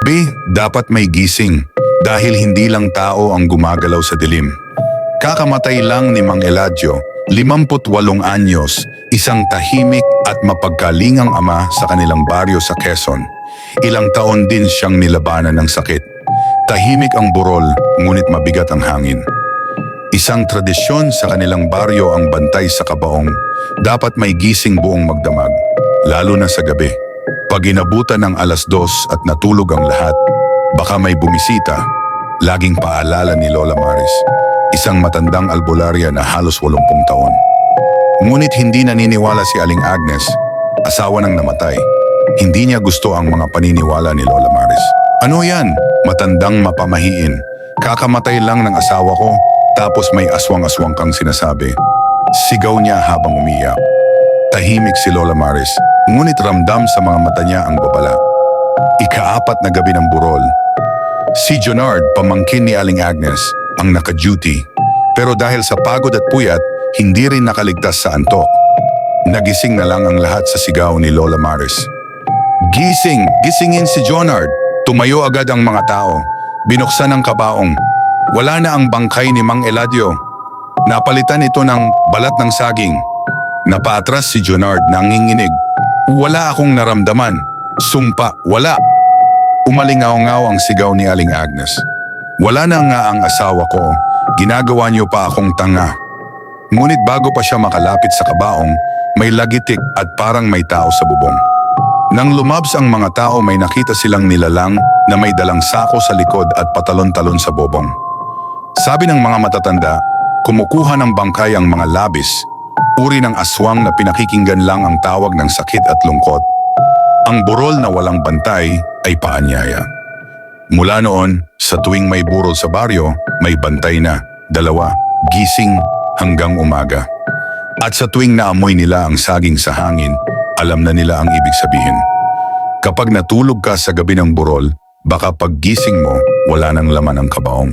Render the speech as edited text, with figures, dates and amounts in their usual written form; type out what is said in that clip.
Gabi, dapat may gising dahil hindi lang tao ang gumagalaw sa dilim. Kakamatay lang ni Mang Eladio, 58 anyos, isang tahimik at mapagkalingang ama sa kanilang baryo sa Quezon. Ilang taon din siyang nilabanan ng sakit. Tahimik ang burol, ngunit mabigat ang hangin. Isang tradisyon sa kanilang baryo ang bantay sa kabaong. Dapat may gising buong magdamag, lalo na sa gabi. Pag inabutan ng 2:00 at natulog ang lahat, baka may bumisita. Laging paalala ni Lola Maris, isang matandang albularya na halos 80 taon. Ngunit hindi naniniwala si Aling Agnes, asawa ng namatay. Hindi niya gusto ang mga paniniwala ni Lola Maris. Ano yan? Matandang mapamahiin. Kakamatay lang ng asawa ko, tapos may aswang-aswang kang sinasabi. Sigaw niya habang umiyak. Tahimik si Lola Maris, ngunit ramdam sa mga mata niya ang babala. Ika-4 na gabi ng burol. Si Jonard, pamangkin ni Aling Agnes, ang naka-duty. Pero dahil sa pagod at puyat, hindi rin nakaligtas sa antok. Nagising na lang ang lahat sa sigaw ni Lola Maris. Gising! Gisingin si Jonard! Tumayo agad ang mga tao. Binuksan ang kabaong. Wala na ang bangkay ni Mang Eladio. Napalitan ito ng balat ng saging. Napaatras si Jonard nanginginig. Wala akong naramdaman. Sumpa, wala. Umalingaw-ngaw ang sigaw ni Aling Agnes. Wala na nga ang asawa ko. Ginagawa niyo pa akong tanga. Ngunit bago pa siya makalapit sa kabaong, may lagitik at parang may tao sa bubong. Nang lumabs ang mga tao, may nakita silang nilalang na may dalang sako sa likod at patalon-talon sa bubong. Sabi ng mga matatanda, kumukuha ng bangkay ang mga labis, uri ng aswang na pinakikinggan lang ang tawag ng sakit at lungkot. Ang burol na walang bantay ay paanyaya. Mula noon, sa tuwing may burol sa baryo, may bantay na, 2, gising hanggang umaga. At sa tuwing naamoy nila ang saging sa hangin, alam na nila ang ibig sabihin. Kapag natulog ka sa gabi ng burol, baka paggising mo, wala nang laman ang kabaong.